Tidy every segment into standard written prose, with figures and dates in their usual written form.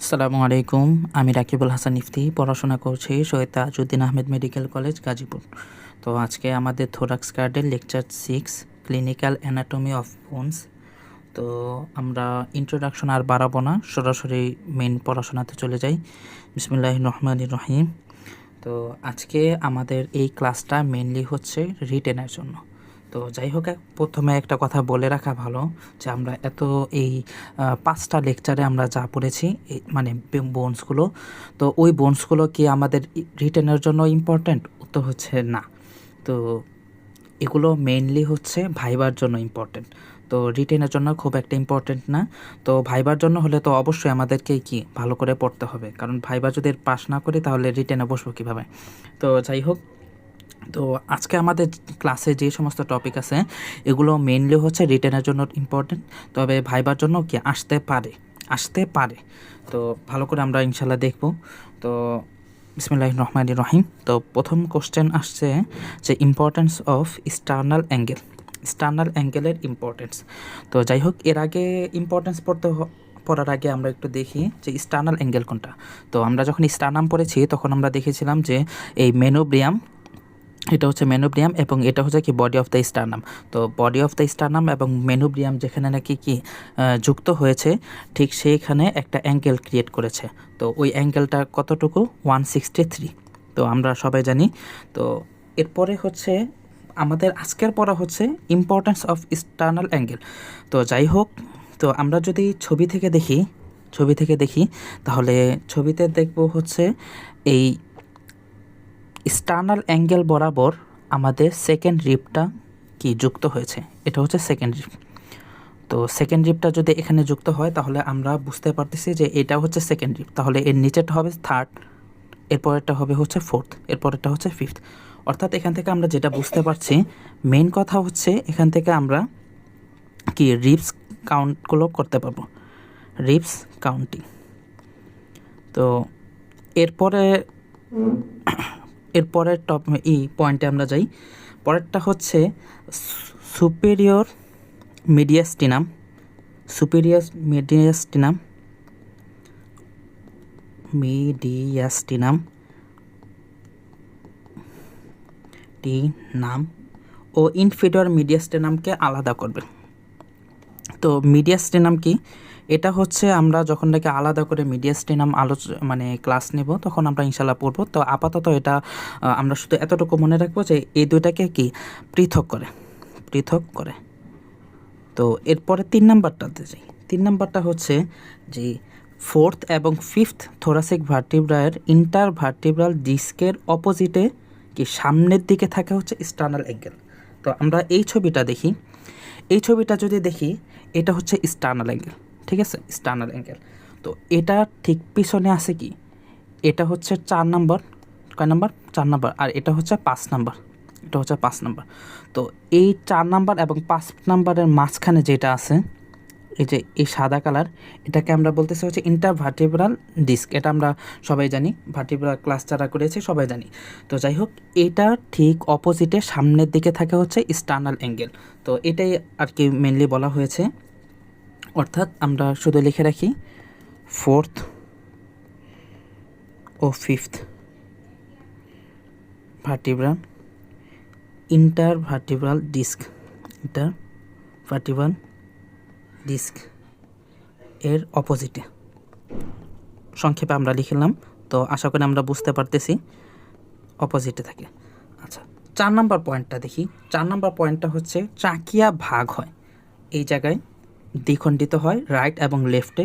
আসসালামু আলাইকুম। আমি রাকিবুল হাসান ইফতি পড়াশোনা করছি শহীদ তাজউদ্দিন আহমেদ মেডিকেল কলেজ গাজীপুর। তো আজকে আমাদের থোরাক্স গার্ডের lecture 6 clinical anatomy of bones. তো আমরা ইন্ট্রোডাকশন আর বাড়াবো না, সরাসরি মেন পড়াশোনাতে চলে যাই। বিসমিল্লাহির রহমানির রহিম। তো আজকে আমাদের এই ক্লাসটা মেনলি হচ্ছে রিটেনের জন্য। তো যাই হোক, প্রথমে একটা কথা বলে রাখা ভালো যে আমরা এই 5টা লেকচারে আমরা যা পড়েছি মানে বোনসগুলো, তো ওই বোনসগুলো কি আমাদের রিটেনের জন্য ইম্পর্ট্যান্ট? উত্তর হচ্ছে না। তো এগুলো মেইনলি হচ্ছে ভাইবার জন্য ইম্পর্ট্যান্ট, তো রিটেনের জন্য খুব একটা ইম্পর্ট্যান্ট না। তো ভাইবার জন্য হলে তো অবশ্যই আমাদেরকে কি ভালো করে পড়তে হবে, কারণ ভাইবা যদি পাস না করি তাহলে রিটেনে বসবো কীভাবে। তো যাই হোক, তো আজকে আমাদের ক্লাসে যে সমস্ত টপিক আছে এগুলো মেইনলি হচ্ছে রিটেনের জন্য ইম্পর্টেন্ট, তবে ভাইবার জন্য কি আসতে পারে। তো ভালো করে আমরা ইনশাল্লাহ দেখব। তো বিসমিল্লাহির রহমানির রহিম। তো প্রথম কোশ্চেন আসছে যে ইম্পর্টেন্স অফ স্টার্নাল অ্যাঙ্গেলের ইম্পর্টেন্স। তো যাই হোক, এর আগে ইম্পর্টেন্স পড়ার আগে আমরা একটু দেখি যে স্টার্নাল অ্যাঙ্গেল কোনটা। তো আমরা যখন স্টার্নাম পড়েছি তখন আমরা দেখেছিলাম যে এই মেনোব্রিয়াম, এটা হচ্ছে মেনোব্রিয়াম এবং এটা হচ্ছে কি বডি অফ দ্য স্টার্নাম। তো বডি অফ দ্য স্টার্নাম এবং মেনোব্রিয়াম যেখানে নাকি যুক্ত হয়েছে, ঠিক সেইখানে একটা অ্যাঙ্গেল ক্রিয়েট করেছে। তো ওই অ্যাঙ্গেলটা কতটুকু? 163। তো আমরা সবাই জানি। তো এরপরে হচ্ছে আমাদের আজকের পড়া হচ্ছে ইম্পর্টেন্স অফ স্টার্নাল অ্যাঙ্গেল। তো যাই হোক, তো আমরা যদি ছবি থেকে দেখি তাহলে ছবিতে দেখব হচ্ছে এই স্টার্নাল অ্যাঙ্গেল বরাবর আমাদের সেকেন্ড রিবটা কি যুক্ত হয়েছে, এটা হচ্ছে সেকেন্ড রিব। তো সেকেন্ড রিবটা যদি এখানে যুক্ত হয় তাহলে আমরা বুঝতে পারতেছি যে এটা হচ্ছে সেকেন্ড রিব, তাহলে এর নিচেরটা হবে থার্ড, এরপরেরটা হবে হচ্ছে ফোর্থ, এরপরেরটা হচ্ছে ফিফথ। অর্থাৎ এখান থেকে আমরা যেটা বুঝতে পারছি, মেইন কথা হচ্ছে এখান থেকে আমরা কি রিবস কাউন্টগুলো করতে পারবো, রিবস কাউন্টিং। তো এরপরের পয়েন্টে আমরা যাই। পরেরটা হচ্ছে সুপিরিয়র মিডিয়াস্টিনাম ও ইনফিরিয়র মিডিয়াস্টিনামকে আলাদা করবে। তো মিডিয়াস্টিনাম কি? এটা হচ্ছে আমরা যখন নাকি আলাদা করে মিডিয়াস্টিনাম মানে ক্লাস নেব তখন আমরা ইনশাল্লাহ পড়ব। তো আপাতত এটা আমরা শুধু এতটুকু মনে রাখবো যে এই দুইটাকে কি পৃথক করে। তো এরপরে 3 নাম্বারটাতে যাই। 3 নাম্বারটা হচ্ছে যে ফোর্থ এবং ফিফথ থোরাসিক ভার্টিব্রায়ের ইন্টারভার্টিব্রাল ডিস্কের অপোজিটে কি সামনের দিকে থাকে হচ্ছে স্টার্নাল অ্যাঙ্গেল। তো আমরা এই ছবিটা দেখি, এই ছবিটা যদি দেখি এটা হচ্ছে স্টার্নাল অ্যাঙ্গেল, ঠিক আছে, স্টার্নাল অ্যাঙ্গেল। তো এটা ঠিক পিছনে আছে কি, এটা হচ্ছে 4 নাম্বার, কয় নাম্বার? 4 নাম্বার, আর এটা হচ্ছে 5 নাম্বার, এটা হচ্ছে 5 নাম্বার। তো এই 4 নাম্বার এবং 5 নাম্বারের মাঝখানে যেটা আছে, এই যে এই সাদা কালার, এটাকে আমরা বলতেছি হচ্ছে ইন্টারভার্টিব্রাল ডিস্ক। এটা আমরা সবাই জানি, ভার্টিব্রাল ক্লাস যারা করেছে সবাই জানি। তো যাই হোক, এটা ঠিক অপোজিটে সামনের দিকে থাকে হচ্ছে স্টার্নাল অ্যাঙ্গেল। তো এটাই আর কি মেনলি বলা হয়েছে। অর্থাৎ আমরা শুধু লিখে রাখি ফোর্থ ও ফিফথ ভার্টিব্রাল ইন্টারভার্টিব্রাল ডিস্ক এর অপোজিটে, সংক্ষেপে আমরা লিখলাম। তো আশা করি আমরা বুঝতে পারতেছি, অপোজিটে থাকে। আচ্ছা, 4 নাম্বার পয়েন্টটা দেখি। 4 নাম্বার পয়েন্টটা হচ্ছে ট্রাকিয়া ভাগ হয়, এই জায়গায় দ্বিখণ্ডিত হয় রাইট এবং লেফটে।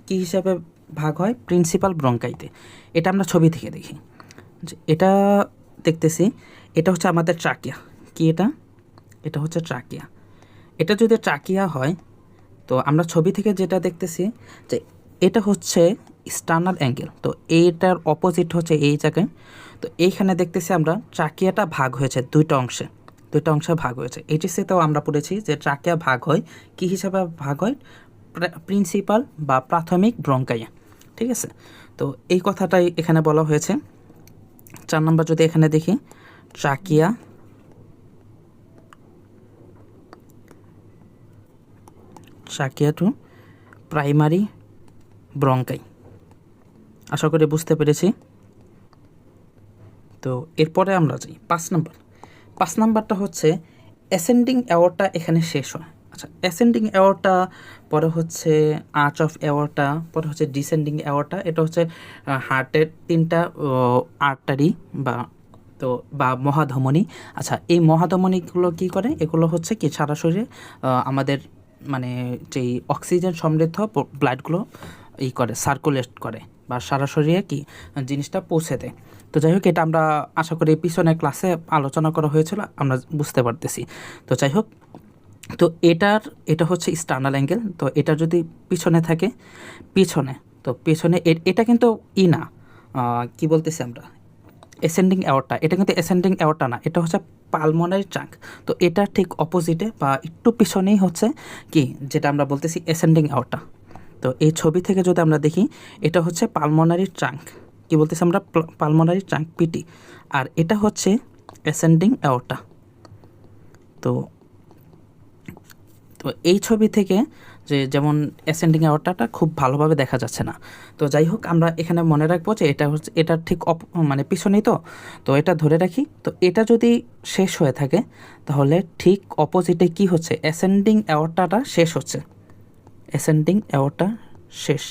কী হিসাবে ভাগ হয়? প্রিন্সিপাল ব্রঙ্কাইতে। এটা আমরা ছবি থেকে দেখি, যে এটা দেখতেছি, এটা হচ্ছে আমাদের ট্রাকিয়া। কি এটা? এটা হচ্ছে ট্রাকিয়া। এটা যদি ট্রাকিয়া হয়, তো আমরা ছবি থেকে যেটা দেখতেছি যে এটা হচ্ছে স্টার্নাল অ্যাঙ্গেল। তো এইটার অপোজিট হচ্ছে এই জায়গায়। তো এইখানে দেখতেছি আমরা ট্রাকিয়াটা ভাগ হয়েছে দুইটা অংশে ভাগ হয়েছে। এইচএসসিতেও আমরা পড়েছি যে ট্রাকিয়া ভাগ হয়, কী হিসাবে ভাগ হয়? প্রিন্সিপাল বা প্রাথমিক ব্রঙ্কাইয়া, ঠিক আছে। তো এই কথাটাই এখানে বলা হয়েছে। 4 নম্বর যদি এখানে দেখি, trachea trachea to primary bronchi, আশা করি বুঝতে পেরেছি। তো এরপরে আমরা যাই 5 নাম্বারটা হচ্ছে অ্যাসেন্ডিং অ্যাওয়ার্ডটা এখানে শেষ হয়। আচ্ছা, অ্যাসেন্ডিং অ্যাওয়ার্ডটা পরে হচ্ছে আর্চ অফ অ্যাওয়ার্ডটা, পরে হচ্ছে ডিসেন্ডিং অ্যাওয়ার্ডটা। এটা হচ্ছে হার্টের 3টা আর্টারি বা মহাধমনী। আচ্ছা, এই মহাধমনীগুলো কী করে? এগুলো হচ্ছে কি সারা শরীরে আমাদের মানে যেই অক্সিজেন সমৃদ্ধ ব্লাডগুলো করে, সার্কুলেট করে বা সারা শরীরে কি জিনিসটা পৌঁছে দেয়। তো যাই হোক, এটা আমরা আশা করি পিছনে ক্লাসে আলোচনা করা হয়েছিল, আমরা বুঝতে পারতেছি। তো যাই হোক, তো এটা হচ্ছে স্টার্নাল অ্যাঙ্গেল। তো এটা যদি পিছনে থাকে, তো পিছনে এটা কিন্তু না, কি বলতেছি আমরা, অ্যাসেন্ডিং অ্যাওয়ার্ডটা, এটা কিন্তু অ্যাসেন্ডিং অ্যাওয়ার্ডটা না, এটা হচ্ছে পালমোনারি ট্রাঙ্ক। তো এটা ঠিক অপোজিটে বা একটু পিছনেই হচ্ছে কি, যেটা আমরা বলতেছি অ্যাসেন্ডিং অ্যাওয়ার্ডটা। তো এই ছবি থেকে যদি আমরা দেখি, এটা হচ্ছে পালমোনারি ট্রাঙ্ক, কি বলতেছি আমরা, পালমোনারি ট্রাঙ্ক পিটি, আর এটা হচ্ছে অ্যাসেন্ডিং অ্যাওর্টা। তো তো এই ছবি থেকে যেমন অ্যাসেন্ডিং অ্যাওর্টাটা খুব ভালোভাবে দেখা যাচ্ছে না। তো যাই হোক, আমরা এখানে মনে রাখবো যে এটা হচ্ছে, এটা ঠিক মানে পিছনেই। তো এটা ধরে রাখি। তো এটা যদি শেষ হয়ে থাকে, তাহলে ঠিক অপোজিটে কি হচ্ছে, অ্যাসেন্ডিং অ্যাওর্টাটা শেষ হচ্ছে, অ্যাসেন্ডিং অ্যাওর্টা শেষ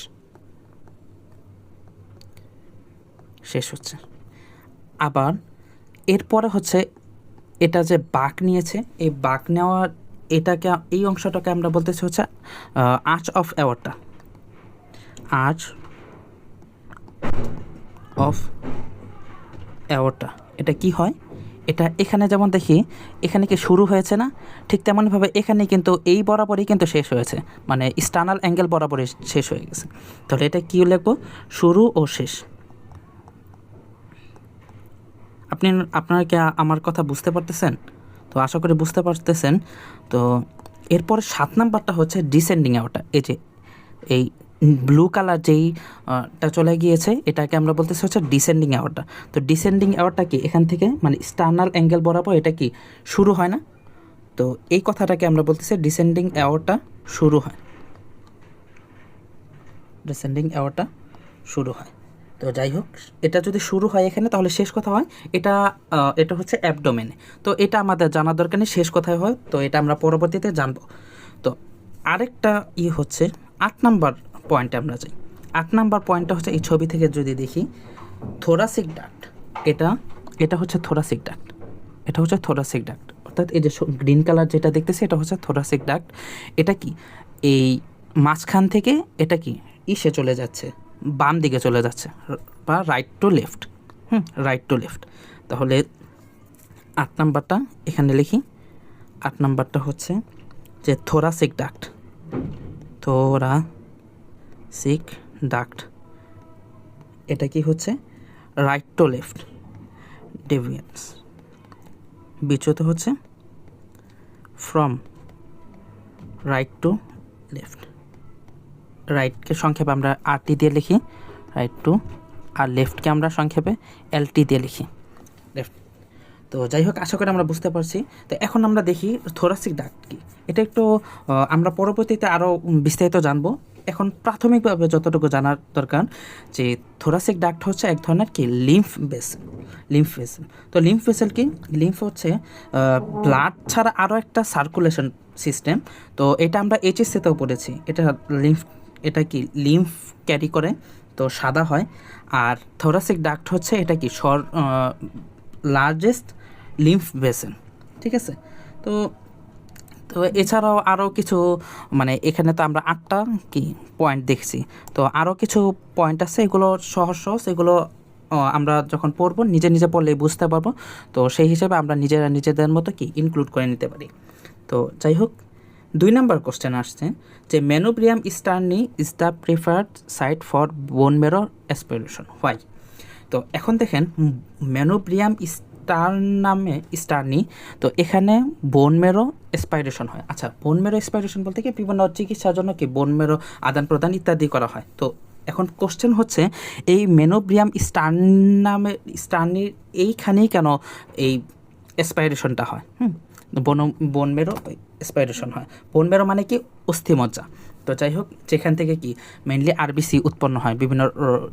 হচ্ছে। আবার এরপরে হচ্ছে এটা যে বাঁক নিয়েছে, এই বাঁক নেওয়ার এটাকে, এই অংশটাকে আমরা বলতেছি হচ্ছে arch of aorta, arch of aorta. এটা কি হয়, এটা এখানে যেমন দেখি, এখানে কি শুরু হয়েছে না, ঠিক তেমনভাবে এখানে কিন্তু এই বরাবরই কিন্তু শেষ হয়েছে, মানে স্টার্নাল অ্যাঙ্গেল বরাবরই শেষ হয়ে গেছে। তাহলে এটা কী লিখবো, শুরু ও শেষ। আপনারা কি আমার কথা বুঝতে পারতেছেন? তো আশা করি বুঝতে পারতেছেন। তো এরপর 7 নাম্বারটা হচ্ছে ডিসেন্ডিং অ্যাওয়ার্টা। এই যে এই ব্লু কালার টা চলে গিয়েছে, এটাকে আমরা বলতেছি হচ্ছে ডিসেন্ডিং অ্যাওয়ার্টা। তো ডিসেন্ডিং অ্যাওয়ার্টা কি, এখান থেকে মানে স্টার্নাল অ্যাঙ্গেল বরাবর এটা কি শুরু হয় না? তো এই কথাটাকে আমরা বলতেছি ডিসেন্ডিং অ্যাওয়ার্টা শুরু হয়, ডিসেন্ডিং অ্যাওয়ার্টা শুরু হয়। তো যাই হোক, এটা যদি শুরু হয় এখানে, তাহলে শেষ কথা হয় এটা হচ্ছে অ্যাবডোমেনে। তো এটা আমাদের জানা দরকার নেই শেষ কোথায় হয়, তো এটা আমরা পরবর্তীতে জানবো। তো আরেকটা হচ্ছে 8 নাম্বার পয়েন্টে আমরা যাই। 8 নাম্বার পয়েন্টটা হচ্ছে এই ছবি থেকে যদি দেখি, থোরাসিক ডাক্ট। এটা হচ্ছে থোরাসিক ডাক্ট, এটা হচ্ছে থোরাসিক ডাক্ট, অর্থাৎ এই যে গ্রিন কালার যেটা দেখতেছি, এটা হচ্ছে থোরাসিক ডাক্ট। এটা কি এই মাঝখান থেকে এটা কি চলে যাচ্ছে, বাম দিকে চলে যাচ্ছে, বা right to left. Right to left. তাহলে 8 নাম্বারটা এখানে লিখি। 8 নাম্বারটা হচ্ছে যে থোরাসিক ডাক্ট, থোরাসিক ডাক্ট। এটা কি হচ্ছে রাইট টু লেফট ডেভিয়েন্স, বিচ্যুত হচ্ছে ফ্রম রাইট টু লেফট। রাইটকে সংক্ষেপে আমরা আরটি দিয়ে লিখি রাইট টু, আর লেফটকে আমরা সংক্ষেপে এলটি দিয়ে লিখি লেফট। তো যাই হোক, আশা করি আমরা বুঝতে পারছি। তো এখন আমরা দেখি থোরাসিক ডাক্ট কি। এটা একটু আমরা পরবর্তীতে আরও বিস্তারিত জানবো। এখন প্রাথমিকভাবে যতটুকু জানার দরকার যে থোরাসিক ডাক্ট হচ্ছে এক ধরনের কি লিম্ফ ভেসেল। তো লিম্ফ ভেসেল কি, লিম্ফ হচ্ছে ব্লাড ছাড়া আরও একটা সার্কুলেশন সিস্টেম। তো এটা আমরা এইচএসসিতেও পড়েছি। এটা কি লিম্ফ ক্যারি করে, তো সাদা হয়। আর থোরাসিক ডাক্ট হচ্ছে এটা কি লার্জেস্ট লিম্ফ ভেসেল, ঠিক আছে। তো তো এছাড়াও আরও কিছু, মানে এখানে তো আমরা 8টা কি পয়েন্ট দেখছি, তো আরও কিছু পয়েন্ট আছে, এগুলো সহজ, এগুলো আমরা যখন পড়বো নিজে পড়লেই বুঝতে পারবো। তো সেই হিসেবে আমরা নিজেদের মতো কি ইনক্লুড করে নিতে পারি। তো যাই হোক, 2 নাম্বার কোশ্চেন আসছে যে manubrium sterni is the preferred site for bone marrow aspiration, why. তো এখন দেখেন, মেনোব্রিয়াম স্টার্নি, তো এখানে বোন মেরো অ্যাসপাইরেশন হয়। আচ্ছা, বোন মেরো অ্যাসপাইরেশন বলতে কি বিভিন্ন চিকিৎসার জন্য কি বোন মেরো আদান প্রদান ইত্যাদি করা হয়। তো এখন কোশ্চেন হচ্ছে এই মেনোব্রিয়াম স্টার্নির এইখানেই কেন এই অ্যাসপাইরেশনটা হয়? বোন মেরো অ্যাসপাইরেশন হয়। বোন মেরো মানে কি অস্থিমজ্জা। তো তো যাই হোক, যেখান থেকে কি মেনলি আরবিসি উৎপন্ন হয়, বিভিন্ন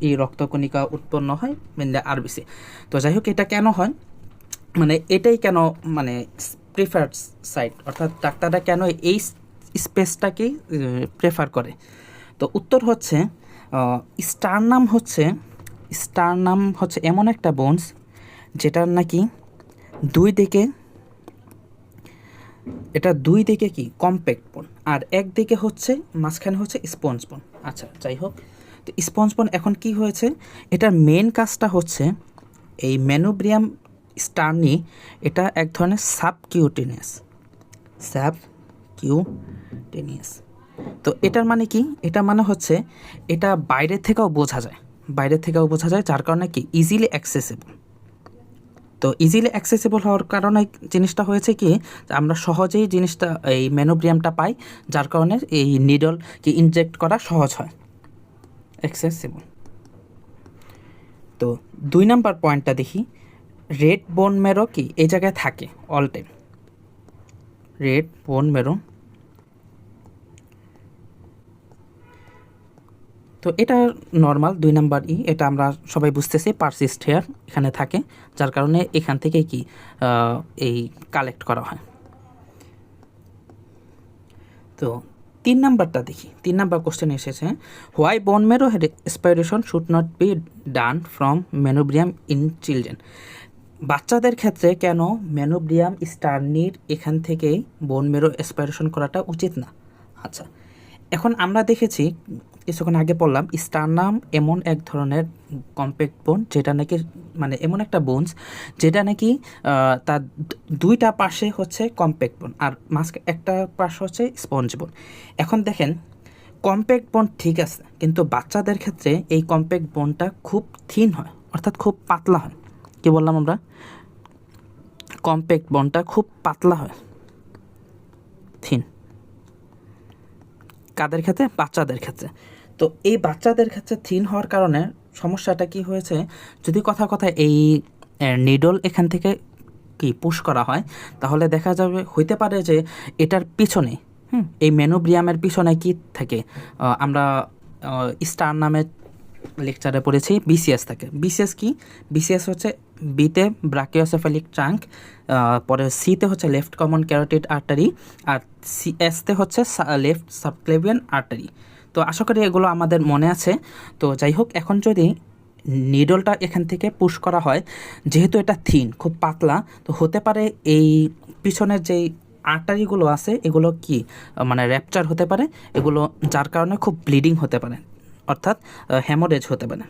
এই রক্তকণিকা উৎপন্ন হয় মেনলি আরবিসি। তো যাই হোক, এটা কেন হয়, মানে এটাই কেন মানে প্রিফার্ড সাইট, অর্থাৎ ডাক্তাররা কেন এই স্পেসটাকেই প্রেফার করে। তো উত্তর হচ্ছে স্টারনাম হচ্ছে এমন একটা বোনস যেটার নাকি দুই দিকে কি কম্প্যাক্ট বোন, আর একদিকে হচ্ছে মাঝখানে হচ্ছে স্পঞ্জ বোন। আচ্ছা যাই হোক, তো স্পঞ্জ বোন এখন কি হয়েছে, এটার মেন কাজটা হচ্ছে এই ম্যানোব্রিয়াম স্টার্নি, এটা এক ধরনের সাবকিউটেনিয়াস। তো এটার মানে কি, এটা মানে হচ্ছে এটা বাইরের থেকেও বোঝা যায়, যার কারণে কি ইজিলি অ্যাক্সেসেবল। তো ইজিলি অ্যাক্সেসেবল হওয়ার কারণে জিনিসটা হয়েছে কি, আমরা সহজেই জিনিসটা এই ম্যানোব্রিয়ামটা পাই, যার কারণে এই নিডল কি ইনজেক্ট করা সহজ হয়, অ্যাক্সেসেবল। তো 2 নাম্বার পয়েন্টটা দেখি, রেড বোন ম্যারো কি এই জায়গায় থাকে all time, red bone marrow. তো এটা নর্মাল 2 নাম্বার এটা আমরা সবাই বুঝতেছি, পারসিস্ট হেয়ার এখানে থাকে, যার কারণে এখান থেকে কি এই কালেক্ট করা হয়। তো 3 নাম্বারটা দেখি, 3 নাম্বার কোশ্চেন এসেছে, why bone marrow aspiration should not be done from manubrium in children. বাচ্চাদের ক্ষেত্রে কেন ম্যানোব্রিয়াম স্টার্নির এখান থেকেই বোন ম্যারো এসপাইরেশন করাটা উচিত না। আচ্ছা, এখন আমরা দেখেছি কিছুক্ষণ আগে পড়লাম, স্টারনাম এমন এক ধরনের কম্প্যাক্ট বোন যেটা নাকি মানে এমন একটা বোনস যেটা নাকি তার দুইটা পাশে হচ্ছে কম্প্যাক্ট বোন আর মাঝখানে একটা পাশ হচ্ছে স্পঞ্জ বোন। এখন দেখেন, কম্প্যাক্ট বোন ঠিক আছে, কিন্তু বাচ্চাদের ক্ষেত্রে এই কম্প্যাক্ট বোনটা খুব থিন হয়, অর্থাৎ খুব পাতলা হয়। কি বললাম আমরা, কম্প্যাক্ট বোনটা খুব পাতলা হয়, থিন। কাদের ক্ষেত্রে? বাচ্চাদের ক্ষেত্রে। তো এই বাচ্চাদের ক্ষেত্রে থিন হওয়ার কারণে সমস্যাটা কি হয়েছে, যদি কথায় এই নিডল এখান থেকে কি পুশ করা হয়, তাহলে দেখা যাবে হইতে পারে যে এটার পিছনে এই ম্যানোব্রিয়ামের পিছনে কি থাকে, আমরা স্টার নামের লেকচারে পড়েছি বিসিএস থাকে। বিসিএস কি? বিসিএস হচ্ছে বিতে ব্রাকিওসেফালিক ট্রাঙ্ক, পরে সিতে হচ্ছে লেফট কমন ক্যারোটিড আর্টারি, আর এসতে হচ্ছে লেফট সাবক্লেভিয়ান আর্টারি। তো আশা করি এগুলো আমাদের মনে আছে। তো যাই হোক, এখন যদি নিডলটা এখান থেকে পুশ করা হয়, যেহেতু এটা থিন, খুব পাতলা, তো হতে পারে এই পিছনের যেই আর্টারিগুলো আছে এগুলো কি মানে র্যাপচার হতে পারে, এগুলো যার কারণে খুব ব্লিডিং হতে পারে, অর্থাৎ হ্যামোরেজ হতে পারে,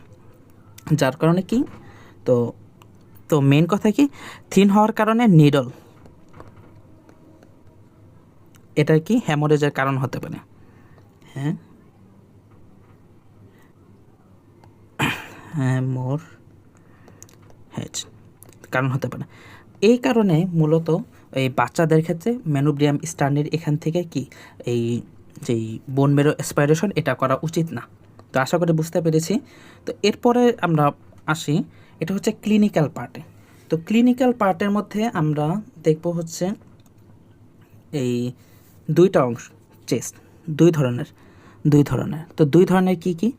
যার কারণে কি তো তো মেন কথা কি, থিন হওয়ার কারণে নিডল এটা কি হ্যামোরেজের কারণ হতে পারে। হ্যাঁ, হ্যামোরেজ কারণ হতে পারে। এই কারণে মূলত এই বাচ্চাদের ক্ষেত্রে ম্যানোব্রিয়াম স্টার্নির এখান থেকে কি এই যেই বোন ম্যারো অ্যাসপাইরেশন এটা করা উচিত না। তো আশা করি বুঝতে পেরেছি। তো এরপরে আমরা আসি, এটা হচ্ছে ক্লিনিক্যাল পার্টে। তো ক্লিনিক্যাল পার্টের মধ্যে আমরা দেখব হচ্ছে এই দুইটা অংশ, চেস্ট দুই ধরনের। তো দুই ধরনের কি কি,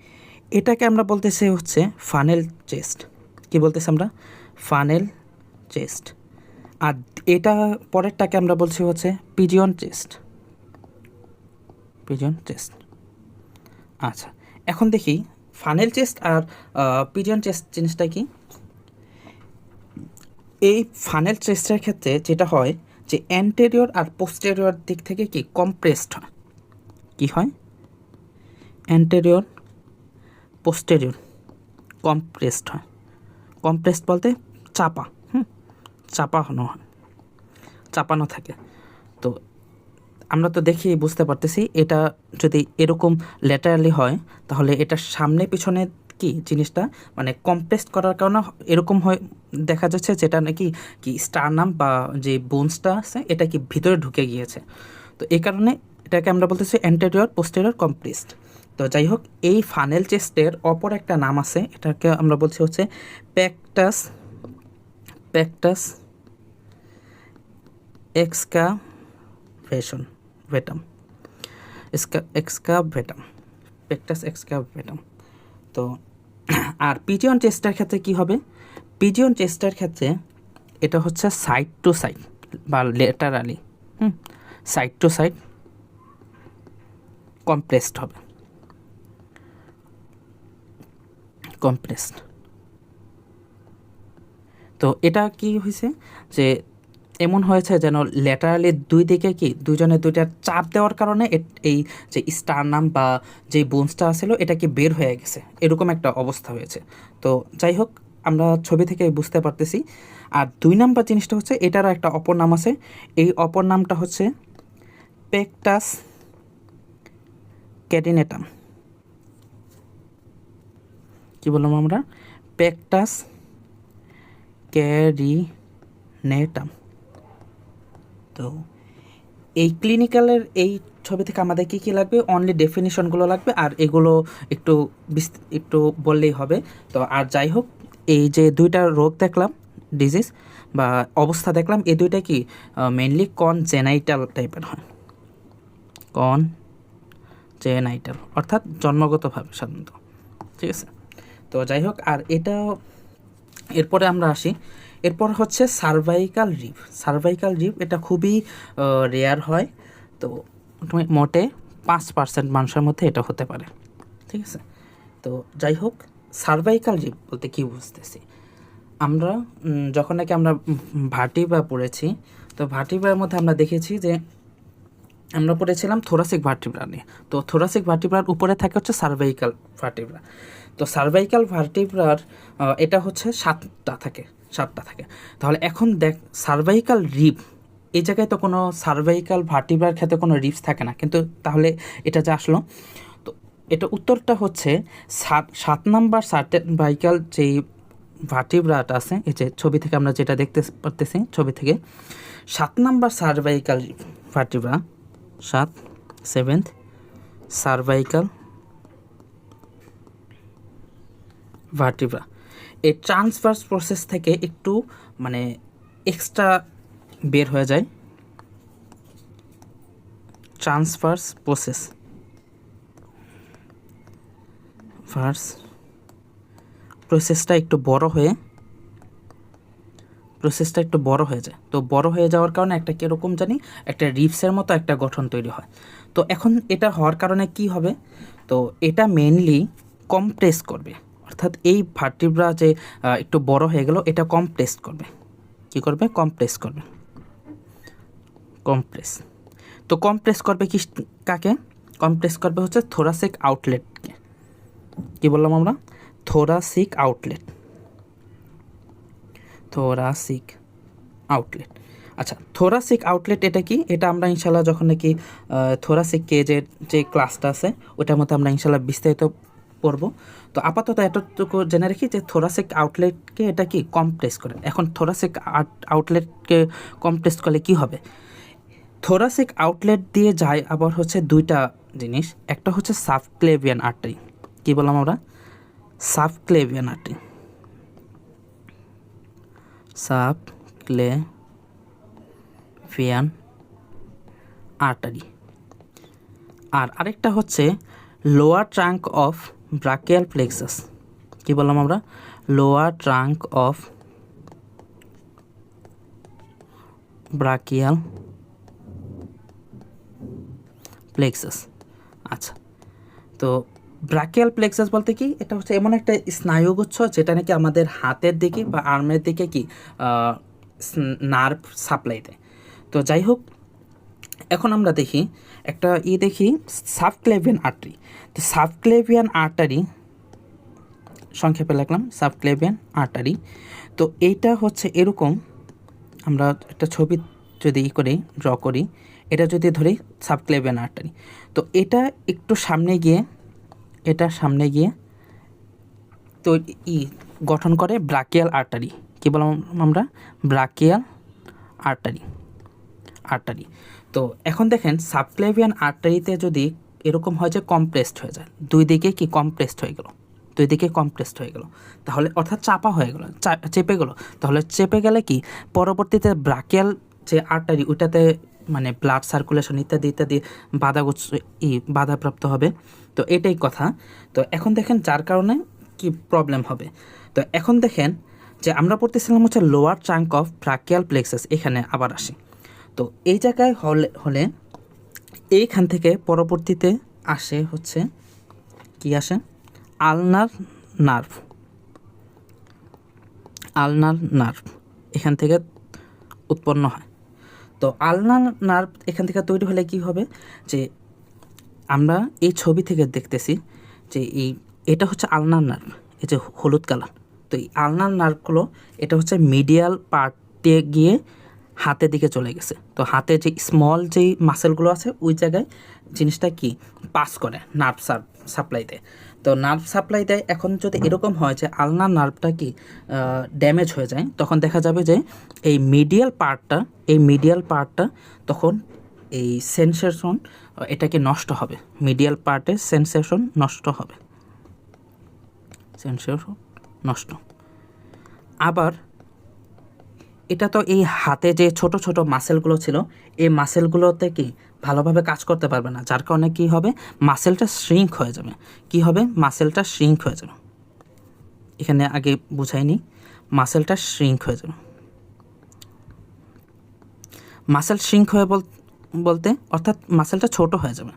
এটাকে আমরা বলতেছি হচ্ছে ফানেল চেস্ট। কি বলতেছি আমরা? Funnel chest. আর এটা পরেরটাকে আমরা বলছি হচ্ছে পিজিয়ন চেস্ট। আচ্ছা, এখন দেখি ফানেল চেস্ট আর পিজিয়ন চেস্ট জিনিসটা কি। এই ফানেল চেস্টের ক্ষেত্রে যেটা হয় যে অ্যান্টেরিয়র আর পোস্টেরিয়র দিক থেকে কি কম্প্রেসড হয়। কি হয়? অ্যান্টেরিয়র পোস্টেরিয়র কম্প্রেসড হয়। কম্প্রেসড বলতে চাপানো থাকে। তো আমরা তো দেখি বুঝতে পারতেছি, এটা যদি এরকম ল্যাটারালি হয় তাহলে এটা সামনে পিছনে কি জিনিসটা মানে কম্প্রেসড করার কারণে এরকম হয় দেখা যাচ্ছে, যেটা নাকি কি স্টারনাম বা যে বোনসটা আছে এটা কি ভিতরে ঢুকে গিয়েছে। তো এই কারণে এটাকে আমরা বলতেছি অ্যান্টেরিয়র পোস্টেরিয়র কম্প্রেসড। তো যাই হোক, এই ফানেল চেস্টের অপর একটা নাম আছে, এটাকে আমরা বলছি হচ্ছে প্যাকটাস এক্সকাভেটাম। এক্সকাভেটাম, পেকটাস এক্সকাভেটাম। তো আর পিজিয়ন চেস্টের ক্ষেত্রে কি হবে? পিজিয়ন চেস্টের ক্ষেত্রে এটা হচ্ছে সাইড টু সাইড বা laterally side to side compressed হবে, কম্প্রেসড। তো এটা কি হয়েছে যে এমন হয়েছে যেন ল্যাটারালি দুই দিকে কি দুইটা চাপ দেওয়ার কারণে এই যে স্টারনাম বা যে বোনসটা ছিল এটা কি বের হয়ে গেছে, এরকম একটা অবস্থা হয়েছে। তো যাই হোক, আমরা ছবি থেকে বুঝতে পারতেছি। আর 2 নাম্বার জিনিসটা হচ্ছে এটারও একটা অপর নাম আছে, এই অপর নামটা হচ্ছে পেকটাস ক্যারিনেটাম। কি বললাম আমরা? পেকটাস ক্যারিনেটাম। তো এই ক্লিনিক্যালের এই ছবি থেকে আমাদের কী কী লাগবে? অনলি ডেফিনিশনগুলো লাগবে, আর এগুলো একটু একটু বললেই হবে। তো আর যাই হোক, এই যে দুইটা রোগ দেখলাম, ডিজিজ বা অবস্থা দেখলাম, এই দুইটা কি মেনলি কনজেনাইটাল টাইপের হয়, কনজেনাইটাল অর্থাৎ জন্মগতভাবে সাধারণত। ঠিক আছে? তো যাই হোক, আর এটা এরপরে আমরা আসি, এরপর হচ্ছে সার্ভাইকাল রিপ। সার্ভাইকাল রিপ এটা খুবই রেয়ার হয়, তো মোটে 5% মানুষের মধ্যে এটা হতে পারে। ঠিক আছে? তো যাই হোক, সার্ভাইকাল রিপ বলতে কী বুঝতেছি আমরা? যখন নাকি আমরা ভার্টিব্রা পড়েছি, তো ভার্টিব্রার মধ্যে আমরা দেখেছি যে আমরা পড়েছিলাম থোরাসিক ভার্টিব্রা নিয়ে। তো থোরাসিক ভার্টিব্রার উপরে থাকে হচ্ছে সার্ভাইকাল ভার্টিব্রা। তো সার্ভাইকাল ভার্টিব্রার এটা হচ্ছে 7টা থাকে। তাহলে এখন দেখ, সার্ভাইকাল রিব, এই জায়গায় তো কোনো সার্ভাইকাল ভার্টিব্রার ক্ষেত্রে কোনো রিবস থাকে না, কিন্তু তাহলে এটা যা আসলো, তো এটা উত্তরটা হচ্ছে 7 নাম্বার সার্ভাইকাল যেই ভার্টিব্রাটা আছে, এই যে ছবি থেকে আমরা যেটা দেখতে পারতেছি, ছবি থেকে 7 number cervical vertebra, 7th cervical vertebra, এই ট্রান্সভার্স প্রসেস থেকে একটু মানে এক্সট্রা বের হয়ে যায়। ট্রান্সভার্স প্রসেসটা একটু বড় হয়ে যায়। তো বড় হয়ে যাওয়ার কারণে একটা কীরকম জানি একটা রিপসের মতো একটা গঠন তৈরি হয়। তো এখন এটা হওয়ার কারণে কি হবে? তো এটা মেনলি কম্প্রেস করবে, অর্থাৎ এই ভার্টিব্রা যে একটু বড় হয়ে গেল, এটা কম্প্রেস করবে। কি করবে? কম্প্রেস করবে। তো কম্প্রেস করবে কাকে? কম্প্রেস করবে হচ্ছে থোরাসিক আউটলেটকে। কি বললাম আমরা? Thoracic outlet. আচ্ছা, থোরাসিক আউটলেট এটা কি? এটা আমরা ইনশাল্লাহ যখন নাকি থোরাসিক কেজের যে ক্লাসটা আছে ওটার মধ্যে আমরা ইনশাল্লাহ বিস্তারিত পড়ব। তো আপাতত এতটুকু জেনে রাখি যে থোরাসিক আউটলেটকে এটা কি কম্প্রেস করে। এখন থোরাসিক আউটলেটকে কম্প্রেস করলে কি হবে? থোরাসিক আউটলেট দিয়ে যায় আবার হচ্ছে দুইটা জিনিস, একটা হচ্ছে সাবক্লেভিয়ান আর্টারি। কি বললাম আমরা? Subclavian artery. আর আরেকটা হচ্ছে lower trunk of brachial plexus. কি বললাম আমরা? Lower trunk of brachial plexus. আচ্ছা, তো ব্রাকিয়াল প্লেক্সাস বলতে কি? এটা হচ্ছে এমন একটা স্নায়ুগুচ্ছ যেটা নাকি আমাদের হাতের দিকে বা আর্মের দিকে কি নার্ভ সাপ্লাই দেয়। তো যাই হোক, এখন আমরা দেখি একটা দেখি সাবক্লেভিয়ান আর্টারি। তো সাবক্লেভিয়ান আর্টারি সংক্ষেপে লিখলাম সাবক্লেভিয়ান আর্টারি। তো এইটা হচ্ছে এরকম, আমরা একটা ছবি যদি ড্র করি, এটা যদি ধরি সাবক্লেভিয়ান আর্টারি, তো এটা একটু সামনে গিয়ে তো গঠন করে ব্রাকিয়াল আর্টারি। কি বললাম আমরা? Brachial artery. তো এখন দেখেন সাবক্লেভিয়ান আর্টারিতে যদি এরকম হয় যে কম্প্রেসড হয়ে যায়, দুই দিকে কম্প্রেসড হয়ে গেল, তাহলে অর্থাৎ চাপা হয়ে গেল, চেপে গেল, তাহলে চেপে গেলে কি পরবর্তীতে ব্রাকিয়াল যে আর্টারি ওইটাতে মানে ব্লাড সার্কুলেশন ইত্যাদি ইত্যাদি বাধাপ্রাপ্ত হবে। তো এটাই কথা। তো এখন দেখেন যার কারণে কি প্রবলেম হবে। তো এখন দেখেন যে আমরা পড়তেছিলাম হচ্ছে lower trunk of brachial plexus, এখানে আবার আসি। তো এই জায়গায় হলে এইখান থেকে পরবর্তীতে আসে হচ্ছে কি আসে, আলনার নার্ভ। আলনার নার্ভ এখান থেকে উৎপন্ন হয়। তো আলনার নার্ভ এখান থেকে তৈরি হলে কি হবে, যে আমরা এই ছবি থেকে দেখতেছি যে এটা হচ্ছে আলনার নার্ভ, এই যে হলুদ কালার। তো এই আলনার নার্ভগুলো এটা হচ্ছে মিডিয়াল পার্ট দিয়ে গিয়ে হাতের দিকে চলে গেছে। তো হাতে যে স্মল যেই মাসেলগুলো আছে ওই জায়গায় জিনিসটা কি পাস করে নার্ভ সাপ্লাই দেয়। তো নার্ভ সাপ্লাই দেয়। এখন যদি এরকম হয় যে আলনার নার্ভটা কি ড্যামেজ হয়ে যায়, তখন দেখা যাবে যে এই মিডিয়াল পার্টটা তখন এই সেন্সেশন এটাকে নষ্ট হবে, মিডিয়াল পার্টের সেন্সেশন নষ্ট হবে, সেন্সেশন নষ্ট। আবার এটা তো এই হাতে যে ছোট ছোট মাসেলগুলো ছিল, এই মাসেলগুলোতে কি ভালোভাবে কাজ করতে পারবে না, যার কারণে কি হবে, মাসেলটা শ্রিঙ্ক হয়ে যাবে। কি হবে, মাসেলটা শ্রিঙ্ক হয়ে যাবে। এখানে আগে বুঝাইনি, মাসেলটা শ্রিঙ্ক হয়ে যাবে। মাসেল শ্রিঙ্ক হয়ে বলতে অর্থাৎ মাসেলটা ছোট হয়ে যাবে,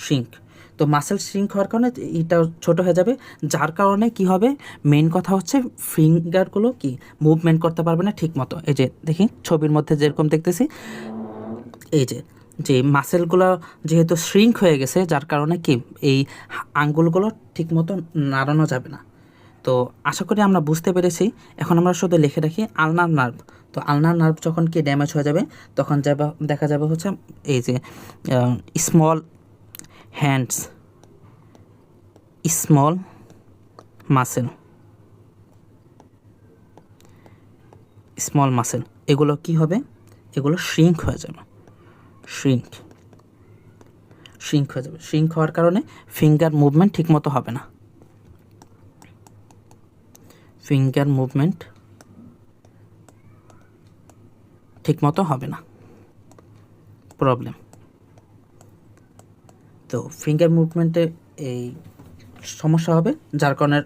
শ্রিঙ্ক। তো মাসেল শ্রিঙ্ক হওয়ার কারণে এটা ছোট হয়ে যাবে, যার কারণে কি হবে, মেইন কথা হচ্ছে ফিঙ্গারগুলো কি মুভমেন্ট করতে পারবে না ঠিক মতো। এই যে দেখি ছবির মধ্যে যেরকম দেখতেছি, এই যে মাসেলগুলো যেহেতু শ্রিঙ্ক হয়ে গেছে, যার কারণে কি এই আঙ্গুলগুলো ঠিক মতো নাড়ানো যাবে না। তো আশা করি আমরা বুঝতে পেরেছি। এখন আমরা শুধু লিখে রাখি আলনার নার্ভ। তো আলনার নার্ভ যখন কি ড্যামেজ হয়ে যাবে, তখন দেখা যাবে হচ্ছে এই যে স্মল হ্যান্ডস, স্মল মাসেল এগুলো কি হবে, এগুলো শ্রিঙ্ক হয়ে যাবে, শ্রিঙ্ক হয়ে যাবে। শ্রিঙ্ক হওয়ার কারণে ফিঙ্গার মুভমেন্ট ঠিকমতো হবে না, ফিঙ্গার মুভমেন্ট ঠিকমতো হবে না, প্রবলেম। তো ফিঙ্গার মুভমেন্টে এই সমস্যা হবে, যার কারণে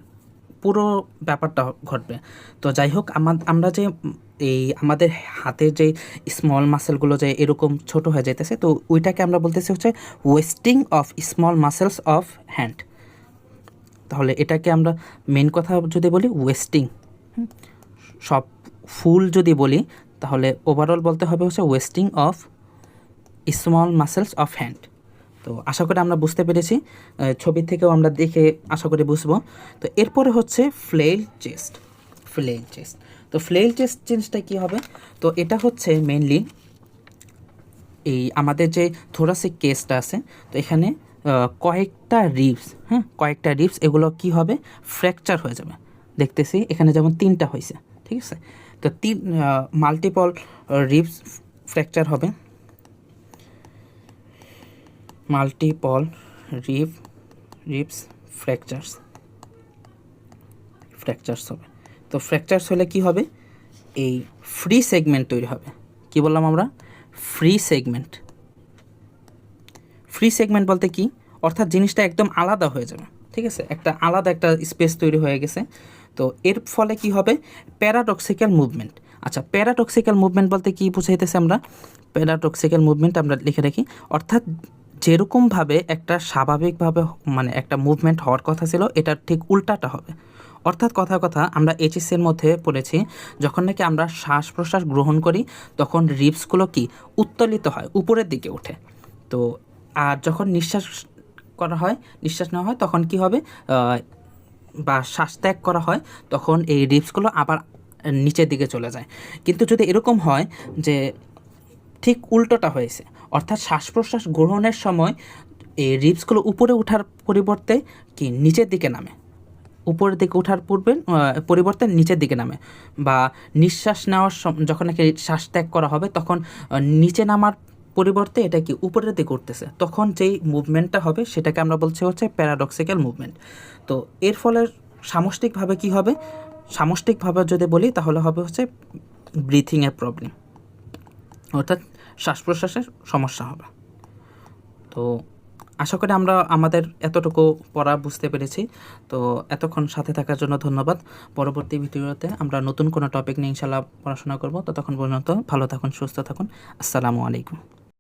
পুরো ব্যাপারটা ঘটবে। তো যাই হোক, আমরা যে আমাদের হাতের যে স্মল মাসেলগুলো যে এরকম ছোট হয়ে যাইতেছে, তো ওইটাকে আমরা বলতেছি হচ্ছে wasting of small muscles of hand. তাহলে এটাকে আমরা মেন কথা যদি বলি ওয়েস্টিং, সব ফুল যদি বলি তাহলে ওভারঅল বলতে হবে হচ্ছে wasting of small muscles of hand. তো আশা করি আমরা বুঝতে পেরেছি, ছবি থেকেও আমরা দেখে আশা করি বুঝবো। তো এরপরে হচ্ছে ফ্লেইল চেস্ট। তো ফ্লেইল চেস্ট জিনিসটা কী হবে, তো এটা হচ্ছে মেনলি এই আমাদের যে থোরাসিক কেসটা আছে, তো এখানে কয়েকটা রিবস এগুলো কি হবে, ফ্র্যাকচার হয়ে যাবে। দেখতেছি এখানে যেমন 3টা হয়েছে, ঠিক আছে। তো মাল্টিপল রিবস ফ্র্যাকচার হবে, মাল্টিপল রিবস ফ্র্যাকচার্স হবে। তো ফ্র্যাকচার্স হলে কি হবে, এই ফ্রি সেগমেন্ট তৈরি হবে। কি বললাম আমরা, ফ্রি সেগমেন্ট বলতে কি, অর্থাৎ জিনিসটা একদম আলাদা হয়ে যাবে, ঠিক আছে, আলাদা একটা স্পেস তৈরি হয়ে গেছে। তো এর ফলে কি হবে, প্যারাডক্সিক্যাল মুভমেন্ট। আচ্ছা, প্যারাডক্সিক্যাল মুভমেন্ট বলতে কি বুঝাইতেছে আমরা, প্যারাডক্সিক্যাল মুভমেন্ট আমরা লিখে রাখি, অর্থাৎ যেরকমভাবে একটা স্বাভাবিকভাবে মানে একটা মুভমেন্ট হওয়ার কথা ছিল, এটার ঠিক উল্টাটা হবে। অর্থাৎ কথা আমরা এইচএসসির মধ্যে পড়েছি, যখন নাকি আমরা শ্বাস প্রশ্বাস গ্রহণ করি তখন রিবসগুলো কি উত্তোলিত হয়, উপরের দিকে ওঠে। তো আর যখন নিঃশ্বাস নেওয়া হয় তখন কি হবে, বা শ্বাস ত্যাগ করা হয়, তখন এই রিবসগুলো আবার নিচের দিকে চলে যায়। কিন্তু যদি এরকম হয় যে ঠিক উল্টোটা হয়েছে, অর্থাৎ শ্বাস প্রশ্বাস গ্রহণের সময় এই রিবসগুলো উপরে ওঠার পরিবর্তে কি নিচের দিকে নামে, উপরের দিকে ওঠার পরিবর্তে নিচের দিকে নামে, বা নিঃশ্বাস নেওয়ার যখন নাকি শ্বাস ত্যাগ করা হবে তখন নিচে নামার পরিবর্তে এটা কি উপরের দিকে উঠতেছে, তখন যেই মুভমেন্টটা হবে সেটাকে আমরা বলছি হচ্ছে প্যারাডক্সিক্যাল মুভমেন্ট। তো এর ফলে সামষ্টিকভাবে কি হবে, সামষ্টিকভাবে যদি বলি তাহলে হবে হচ্ছে ব্রিথিংয়ের প্রবলেম, অর্থাৎ শ্বাস প্রশ্বাসের সমস্যা হবে। তো আশা করি আমরা আমাদের এতটুকু পড়া বুঝতে পেরেছি। তো এতক্ষণ সাথে থাকার জন্য ধন্যবাদ। পরবর্তী ভিডিওতে আমরা নতুন কোনো টপিক নিয়ে ইনশাআল্লাহ পড়াশোনা করব। ততক্ষণ পর্যন্ত ভালো থাকুন, সুস্থ থাকুন। আসসালামু আলাইকুম।